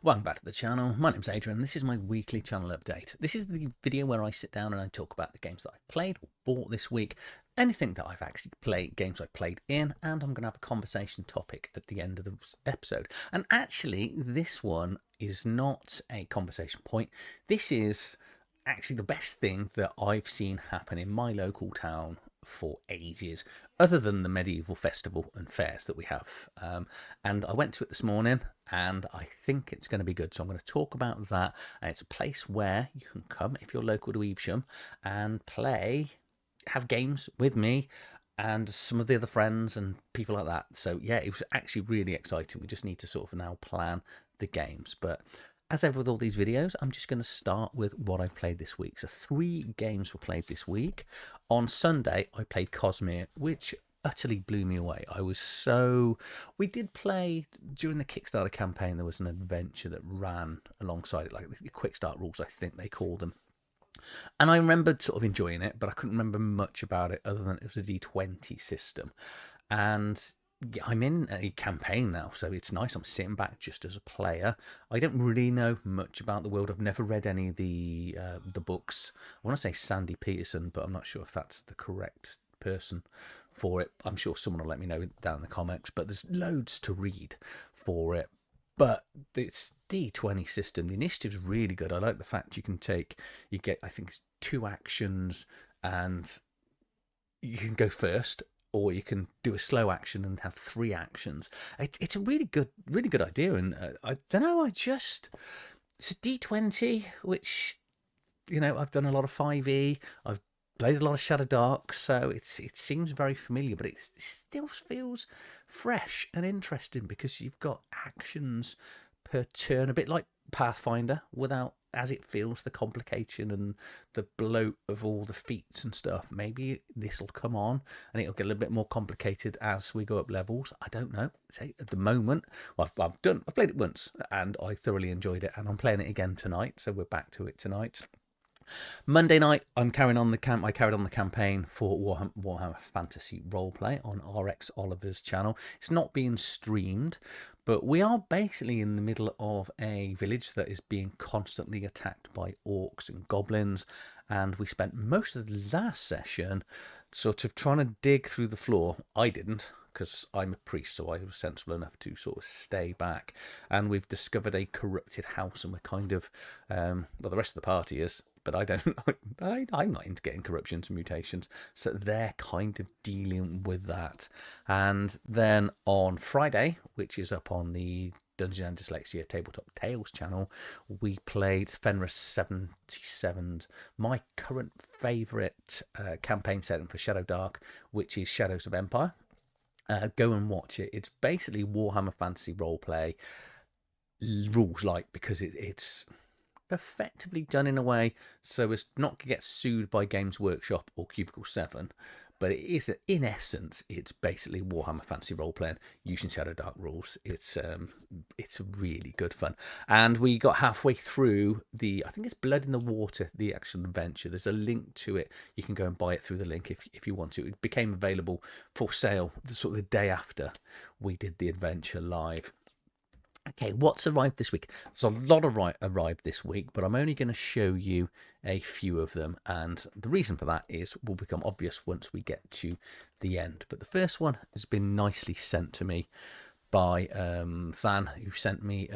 Welcome back to the channel. My name's Adrian. This is my weekly channel update. This is the video where I sit down and I talk about the games that I've played or bought this week, anything that I've actually played, games I've played in, and I'm going to have a conversation topic at the end of the episode. And actually, this one is not a conversation point. This is actually the best thing that I've seen happen in my local town for ages, other than the medieval festival and fairs that we have. And I went to it this morning, and I think it's going to be good. So I'm going to talk about that. And it's a place where you can come if you're local to Evesham and play, have games with me and some of the other friends and people like that. So yeah, it was actually really exciting. We just need to sort of now plan the games. But as ever with all these videos, I'm just going to start with what I've played this week. So 3 games were played this week. On Sunday, I played Cosmere, which utterly blew me away. We did play during the Kickstarter campaign. There was an adventure that ran alongside it, like the quick start rules, I think they call them. And I remembered sort of enjoying it, but I couldn't remember much about it other than it was a D20 system. And I'm in a campaign now, so it's nice. I'm sitting back just as a player. I don't really know much about the world. I've never read any of the books. I want to say Sandy Peterson, but I'm not sure if that's the correct person for it. I'm sure someone will let me know down in the comments, but there's loads to read for it. But it's D20 system. The initiative's really good. I like the fact you get, I think it's 2 actions, and you can go first, or you can do a slow action and have 3 actions. It's a really good idea. And I don't know, it's a D20, which, I've done a lot of 5e. I've played a lot of Shadowdark, so it seems very familiar, but it still feels fresh and interesting because you've got actions per turn, a bit like Pathfinder, without, as it feels, the complication and the bloat of all the feats and stuff. Maybe this will come on and it'll get a little bit more complicated as we go up levels. I don't know. Say at the moment, well, I've played it once and I thoroughly enjoyed it, and I'm playing it again tonight, so we're back to it tonight. Monday night, I carried on the campaign for Warhammer Fantasy Roleplay on RX Oliver's channel. It's not being streamed, but we are basically in the middle of a village that is being constantly attacked by orcs and goblins, and we spent most of the last session sort of trying to dig through the floor. I didn't, because I'm a priest, so I was sensible enough to sort of stay back. And we've discovered a corrupted house, and we're kind of, well, the rest of the party is, but I don't. I'm not into getting corruptions and mutations, so they're kind of dealing with that. And then on Friday, which is up on the Dungeon and Dyslexia Tabletop Tales channel, we played Fenris 77's my current favourite campaign setting for Shadowdark, which is Shadows of Empire. Go and watch it. It's basically Warhammer Fantasy Roleplay rules light, because it's effectively done in a way so as not to get sued by Games Workshop or Cubicle 7, but it is, in essence, it's basically Warhammer Fantasy Roleplaying using Shadowdark rules. It's really good fun. And we got halfway through I think it's Blood in the Water, the actual adventure. There's a link to it. You can go and buy it through the link if you want to. It became available for sale sort of the day after we did the adventure live. Okay, what's arrived this week? There's a lot arrived this week, but I'm only going to show you a few of them, and the reason for that will become obvious once we get to the end. But the first one has been nicely sent to me by Van, who sent me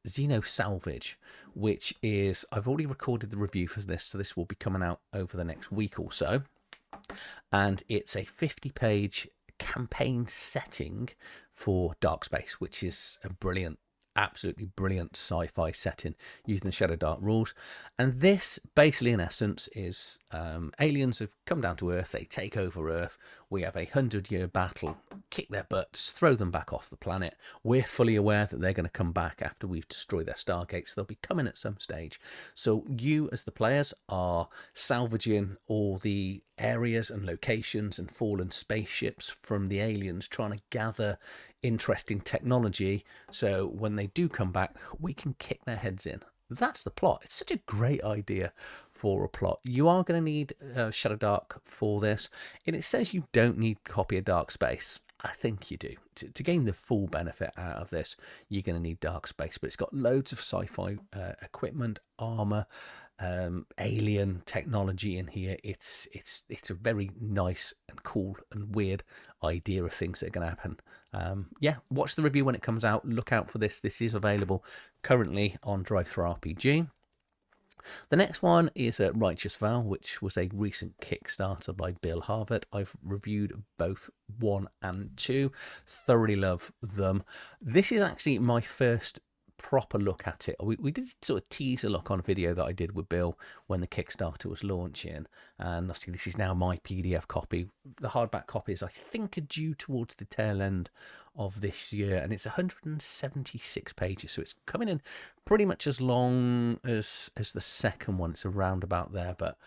Xenosalvage, which is, I've already recorded the review for this, so this will be coming out over the next week or so, and it's a 50-page campaign setting for Dark Space, which is a absolutely brilliant sci-fi setting using the Shadowdark rules. And this basically, in essence, is aliens have come down to Earth. They take over Earth. We have a 100-year battle, kick their butts, throw them back off the planet. We're fully aware that they're going to come back after we've destroyed their stargates. They'll be coming at some stage. So you, as the players, are salvaging all the areas and locations and fallen spaceships from the aliens, trying to gather interesting technology, so when they do come back, we can kick their heads in. That's the plot. It's such a great idea for a plot. You are going to need Shadowdark for this, and it says you don't need a copy of Dark Space. I think you do. To gain the full benefit out of this, you're going to need Dark Space, but it's got loads of sci-fi equipment, armor, alien technology in here. It's a very nice and cool and weird idea of things that are going to happen. Yeah, watch the review when it comes out. Look out for this. This is available currently on Drive-Thru RPG. The next one is Righteous Vow, which was a recent Kickstarter by Bill Harvard. I've reviewed both 1 and 2. Thoroughly love them. This is actually my first proper look at it. We did sort of tease a look on a video that I did with Bill when the Kickstarter was launching, and obviously this is now my PDF copy. The hardback copies I think are due towards the tail end of this year, and it's 176 pages, so it's coming in pretty much as long as the second one. It's around about there, but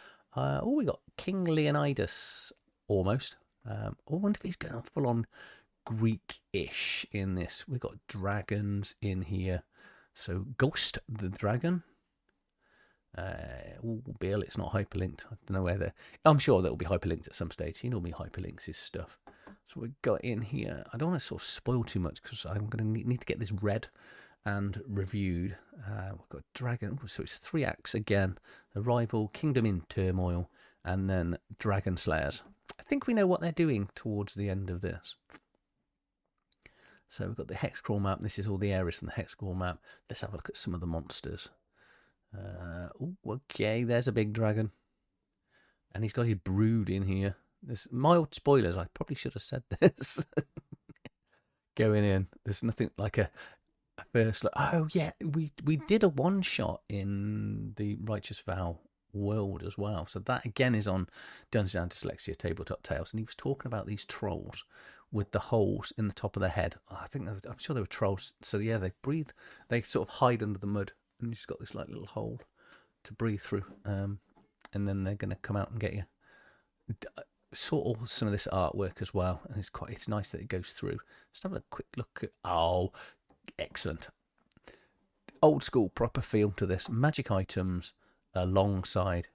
we got King Leonidas almost. I wonder if he's going full on Greek-ish in this. We've got dragons in here. So Ghost the Dragon. Bill, it's not hyperlinked. I don't know whether. I'm sure that will be hyperlinked at some stage. He normally hyperlinks his stuff. So we've got in here. I don't want to sort of spoil too much because I'm going to need to get this read and reviewed. We've got Dragon. So it's 3 acts again. Arrival, Kingdom in Turmoil, and then Dragon Slayers. I think we know what they're doing towards the end of this. So we've got the hex crawl map. This is all the areas from the hex crawl map. Let's have a look at some of the monsters. Okay, there's a big dragon. And he's got his brood in here. There's mild spoilers. I probably should have said this. Going in. There's nothing like a first look. Oh, yeah. We did a one-shot in the Righteous Vow world as well. So that, again, is on Dungeons and Dyslexia Tabletop Tales. And he was talking about these trolls with the holes in the top of their head. I'm sure they were trolls. So yeah, they breathe. They sort of hide under the mud, and you just got this like little hole to breathe through. And then they're going to come out and get you. Saw some of this artwork as well, and it's nice that it goes through. Just have a quick look at. Oh, excellent! Old school, proper feel to this. Magic items alongside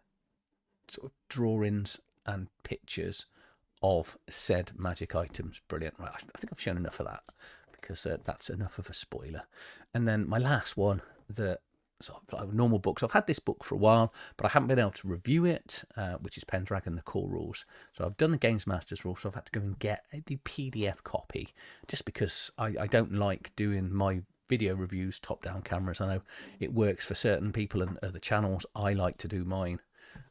sort of drawings and pictures of said magic items. Brilliant. Right, I think I've shown enough of that because that's enough of a spoiler. And then my last one, the sort of normal books. I've had this book for a while, but I haven't been able to review it, which is Pendragon, the core rules. So I've done the Games Masters rules, so I've had to go and get the PDF copy just because I don't like doing my video reviews top-down cameras. I know it works for certain people and other channels. I like to do mine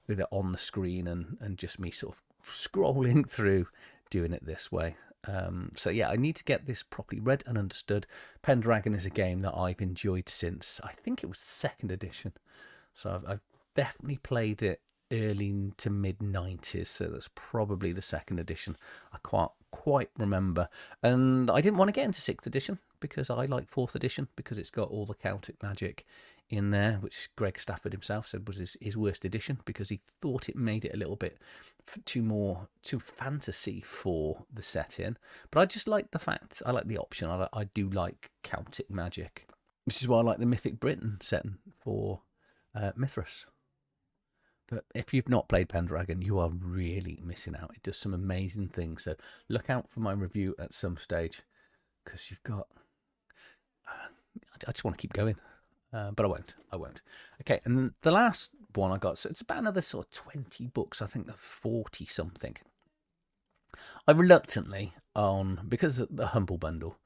with it on the screen and just me sort of scrolling through doing it this way. So yeah, I need to get this properly read and understood. Pendragon is a game that I've enjoyed since I think it was the 2nd edition. So I've definitely played it early to mid 90s. So that's probably the 2nd edition. I can't quite remember. And I didn't want to get into 6th edition because I like 4th edition because it's got all the Celtic magic in there, which Greg Stafford himself said was his worst edition because he thought it made it a little bit too fantasy for the setting. But I just like the fact, I like the option. I do like Celtic magic, which is why I like the Mythic Britain setting for Mithras. But if you've not played Pendragon, you are really missing out. It does some amazing things. So look out for my review at some stage because you've got. I just want to keep going. But I won't. Okay, and then the last one I got, so it's about another sort of 20 books, I think 40 something. I reluctantly, because of the Humble Bundle,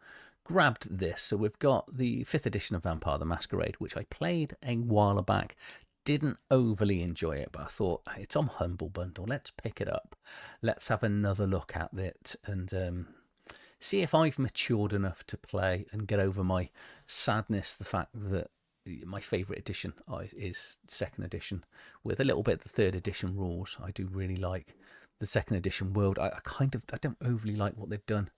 grabbed this. So we've got the 5th edition of Vampire the Masquerade, which I played a while back. Didn't overly enjoy it, but I thought, hey, it's on Humble Bundle. Let's pick it up. Let's have another look at it and see if I've matured enough to play and get over my sadness, the fact that my favourite edition is 2nd edition, with a little bit of the 3rd edition rules. I do really like the 2nd edition world. I don't overly like what they've done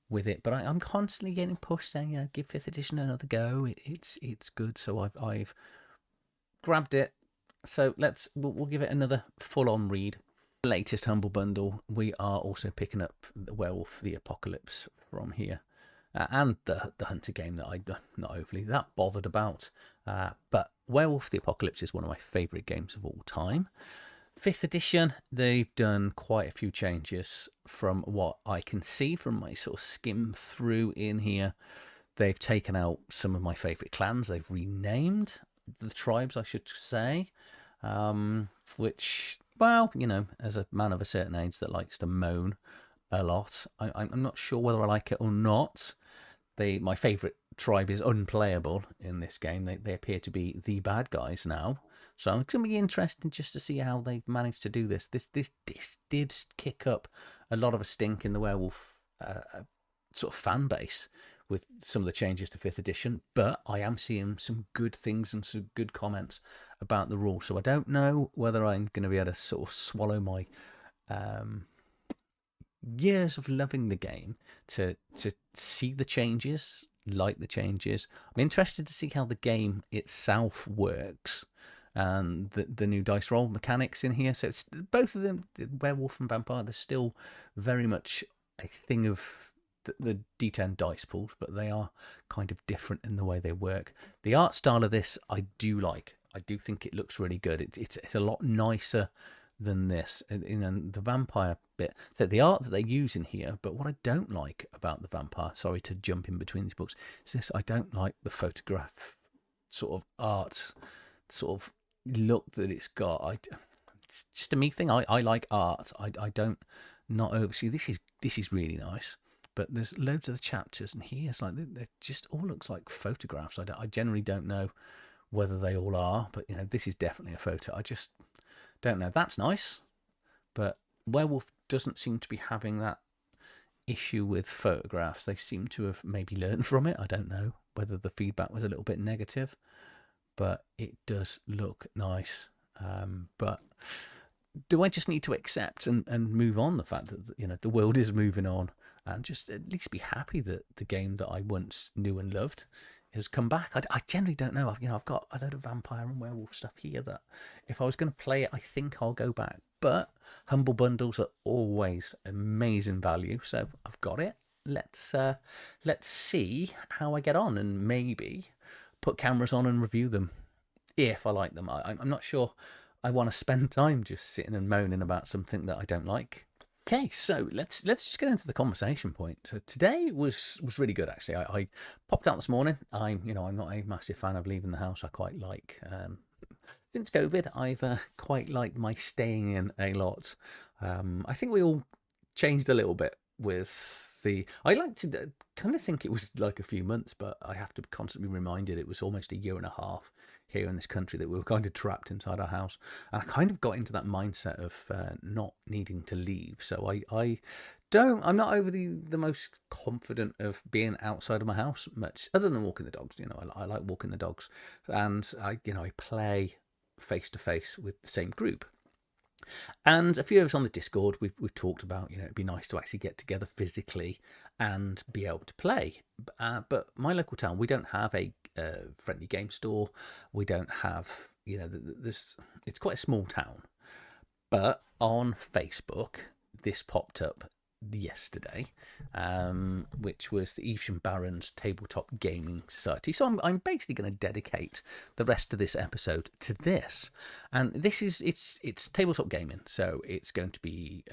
with it, but I'm constantly getting pushed saying, give 5th edition another go. It's good, so I've grabbed it. So we'll give it another full-on read. The latest Humble Bundle, we are also picking up the Werewolf the Apocalypse from here. And the Hunter game that I'm not overly that bothered about. But Werewolf the Apocalypse is one of my favourite games of all time. 5th edition, they've done quite a few changes from what I can see from my sort of skim through in here. They've taken out some of my favourite clans. They've renamed the tribes, I should say, which, well, you know, as a man of a certain age that likes to moan a lot, I'm not sure whether I like it or not. My favourite tribe is unplayable in this game. They appear to be the bad guys now. So it's going to be interesting just to see how they've managed to do this. This did kick up a lot of a stink in the werewolf sort of fan base with some of the changes to 5th edition, but I am seeing some good things and some good comments about the rule. So I don't know whether I'm going to be able to sort of swallow my years of loving the game to see the changes, like the changes. I'm interested to see how the game itself works and the new dice roll mechanics in here. So it's both of them, werewolf and vampire, they're still very much a thing of the D10 dice pools, but they are kind of different in the way they work. The art style of this I do like. I do think it looks really good. It's a lot nicer than this, the vampire bit. So the art that they use in here, but what I don't like about the vampire, sorry to jump in between these books, is this: I don't like the photograph sort of art, sort of look that it's got. It's just a me thing. I like art. I don't not over. See, this is really nice. But there's loads of the chapters, and here's like they just all looks like photographs. I generally don't know whether they all are, but you know, this is definitely a photo. I just don't know. That's nice, but Werewolf doesn't seem to be having that issue with photographs. They seem to have maybe learned from it. I don't know whether the feedback was a little bit negative, but it does look nice. But do I just need to accept and move on the fact that, you know, the world is moving on, and just at least be happy that the game that I once knew and loved has come back? I generally don't know. I've got a load of vampire and werewolf stuff here that if I was going to play it, I think I'll go back. But humble bundles are always amazing value, so I've got it. Let's see how I get on, and maybe put cameras on and review them if I like them. I'm not sure I want to spend time just sitting and moaning about something that I don't like. Okay, so let's just get into the conversation point. So today was really good, actually. I popped out this morning. I'm not a massive fan of leaving the house. I quite like since COVID, I've quite liked my staying in a lot. I think we all changed a little bit with I like to kind of think it was like a few months, but I have to be constantly reminded it was almost a year and a half here in this country that we were kind of trapped inside our house. And I kind of got into that mindset of not needing to leave. So I'm not over the most confident of being outside of my house much, other than walking the dogs. You know, I like walking the dogs, and I play face to face with the same group. And a few of us on the Discord, we've talked about, you know, it'd be nice to actually get together physically and be able to play. But my local town, we don't have a friendly game store. We don't have, you know, it's quite a small town. But on Facebook, this popped up yesterday, which was the Evesham Barons Tabletop Gaming Society. So I'm basically going to dedicate the rest of this episode to this, and this is it's tabletop gaming. So it's going to be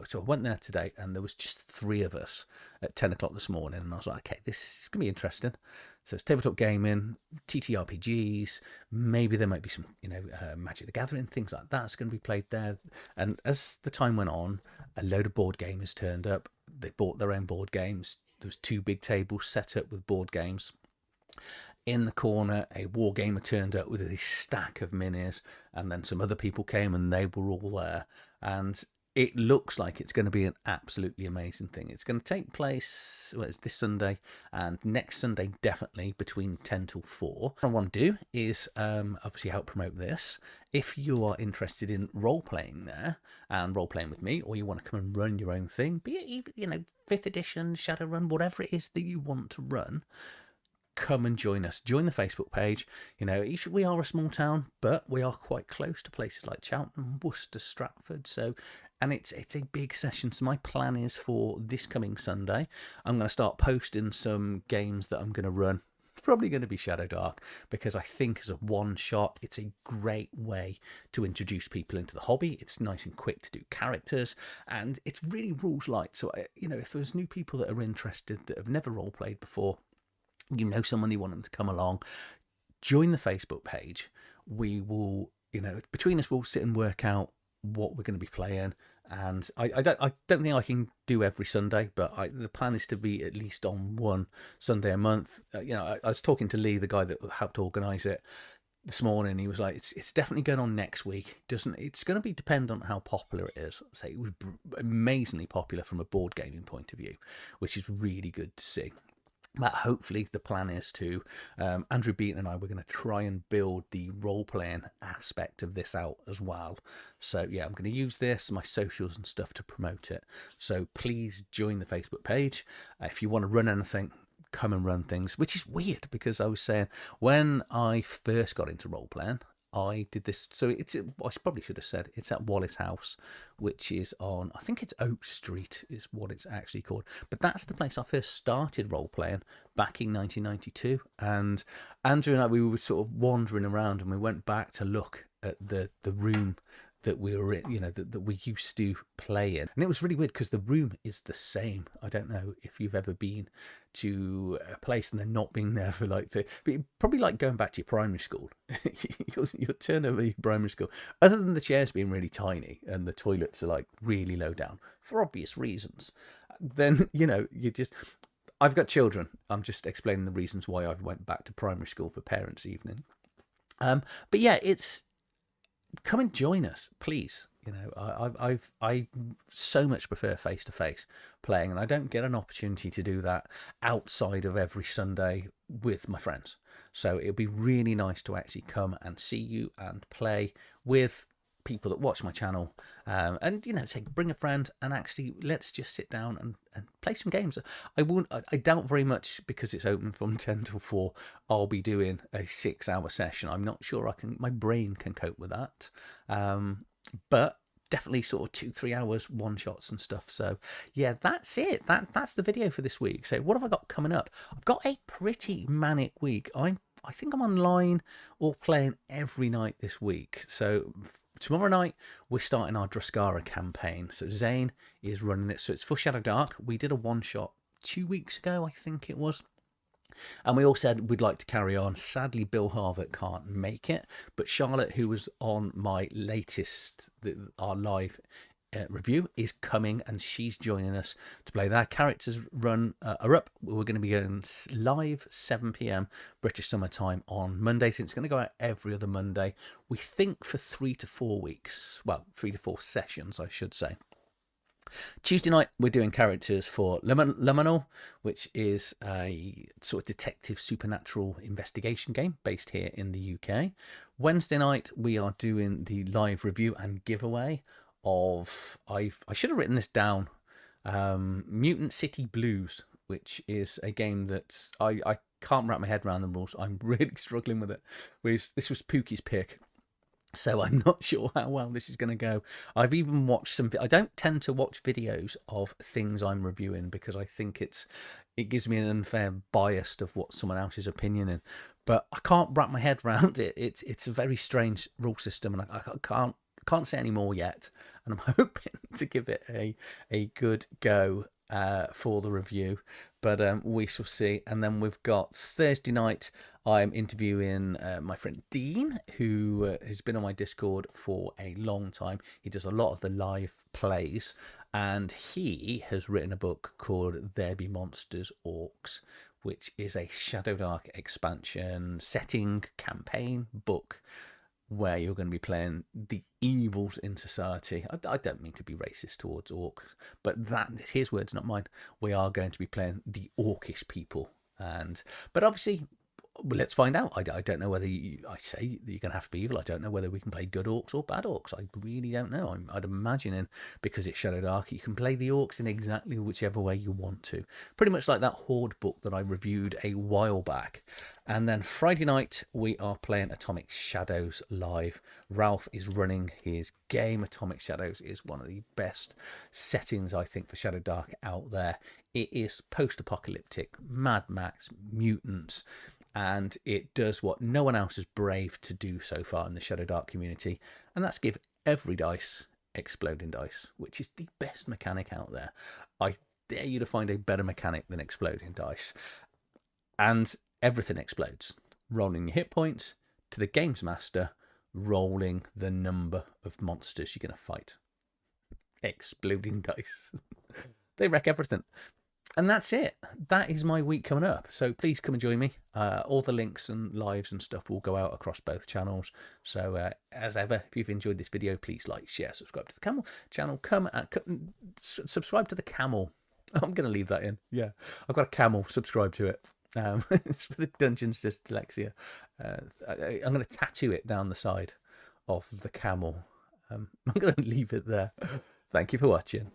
so I went there today, and there was just 3 of us at 10 o'clock this morning, and I was like, okay, this is going to be interesting. So it's tabletop gaming, TTRPGs, maybe there might be some, you know, Magic the Gathering, things like that. It's going to be played there. And as the time went on, a load of board gamers turned up. They bought their own board games. There was 2 big tables set up with board games. In the corner, a wargamer turned up with a stack of minis, and then some other people came and they were all there. And it looks like it's going to be an absolutely amazing thing. It's going to take place, well, it's this Sunday and next Sunday, definitely between 10 till 4. What I want to do is obviously help promote this. If you are interested in role-playing there and role-playing with me, or you want to come and run your own thing, be it, you know, 5th edition, Shadowrun, whatever it is that you want to run, come and join us. Join the Facebook page. You know, we are a small town, but we are quite close to places like Cheltenham, Worcester, Stratford. So, and it's a big session. So my plan is for this coming Sunday, I'm going to start posting some games that I'm going to run probably going to be Shadowdark, because I think as a one-shot, it's a great way to introduce people into the hobby. It's nice and quick to do characters, and it's really rules light. So, if there's new people that are interested that have never role-played before, someone you want them to come along, join the Facebook page. We will, between us, we'll sit and work out what we're going to be playing. And I don't think I can do every Sunday, but the plan is to be at least on one Sunday a month. I was talking to Lee, the guy that helped organise it, this morning. He was like, it's definitely going on next week. It's going to be dependent on how popular it is. So it was amazingly popular from a board gaming point of view, which is really good to see. But hopefully the plan is to, Andrew Beaton and I, we're going to try and build the role-playing aspect of this out as well. So yeah, I'm going to use this, my socials and stuff, to promote it. So please join the Facebook page. If you want to run anything, come and run things, which is weird because I was saying when I first got into role-playing, I did this. So I probably should have said it's at Wallace House, which is on, I think it's Oak Street is what it's actually called. But that's the place I first started role playing back in 1992. And Andrew and I, we were sort of wandering around, and we went back to look at the room that we were in, that we used to play in. And it was really weird because the room is the same. I don't know if you've ever been to a place and they're not being there for but probably like going back to your primary school. you'll turn over your primary school, other than the chairs being really tiny and the toilets are like really low down for obvious reasons. Then, I've got children. I'm just explaining the reasons why I went back to primary school for parents' evening. But yeah, come and join us, please. I so much prefer face-to-face playing, and I don't get an opportunity to do that outside of every Sunday with my friends. So it'll be really nice to actually come and see you and play with people that watch my channel, and say bring a friend and actually let's just sit down and play some games. I doubt very much, because it's open from 10 till 4, I'll be doing a 6-hour session. I'm not sure my brain can cope with that, but definitely sort of 2-3 hours one shots and stuff. So yeah, that's it. That's the video for this week. So what have I got coming up? I've got a pretty manic week. I think I'm online or playing every night this week. So tomorrow night, we're starting our Druskara campaign. So Zane is running it. So it's for Shadowdark. We did a one-shot 2 weeks ago, I think it was. And we all said we'd like to carry on. Sadly, Bill Harvett can't make it. But Charlotte, who was on my latest, our live review, is coming, and she's joining us to play. Their characters are up. We're going to be going live 7 p.m. British Summer Time on Monday, so it's going to go out every other Monday, we think, for 3 to 4 weeks. Well, 3 to 4 sessions, I should say. Tuesday night, we're doing characters for Liminal, which is a sort of detective supernatural investigation game based here in the UK. Wednesday night, we are doing the live review and giveaway of, I should have written this down, Mutant City Blues, which is a game that I can't wrap my head around the rules. I'm really struggling with it. This was Pookie's pick, so I'm not sure how well this is going to go. I've even watched I don't tend to watch videos of things I'm reviewing because I think it gives me an unfair bias of what someone else's opinion is. But I can't wrap my head around it. It's a very strange rule system, and I can't say any more yet, and I'm hoping to give it a good go for the review, but we shall see. And then we've got Thursday night, I'm interviewing my friend Dean, who has been on my Discord for a long time. He does a lot of the live plays, and he has written a book called There Be Monsters Orcs, which is a Shadowdark expansion setting campaign book where you're going to be playing the evils in society. I don't mean to be racist towards orcs, but his words, not mine. We are going to be playing the orcish people, but obviously, let's find out. I don't know whether I say that you're going to have to be evil. I don't know whether we can play good orcs or bad orcs. I really don't know. I'd imagine because it's Shadowdark, you can play the orcs in exactly whichever way you want to. Pretty much like that Horde book that I reviewed a while back. And then Friday night, we are playing Atomic Shadows live. Ralph is running his game. Atomic Shadows is one of the best settings, I think, for Shadowdark out there. It is post-apocalyptic, Mad Max, mutants, and it does what no one else is brave to do so far in the Shadowdark community, and that's give every dice exploding dice, which is the best mechanic out there. I dare you to find a better mechanic than exploding dice. And everything explodes. Rolling your hit points, to the games master, rolling the number of monsters you're going to fight. Exploding dice. They wreck everything. And that's it. That is my week coming up. So please come and join me. All the links and lives and stuff will go out across both channels. So as ever, if you've enjoyed this video, please like, share, subscribe to the Camel channel. Subscribe to the Camel. I'm going to leave that in. Yeah, I've got a camel. Subscribe to it. It's for the Dungeons dyslexia. I'm going to tattoo it down the side of the camel. I'm going to leave it there. Thank you for watching.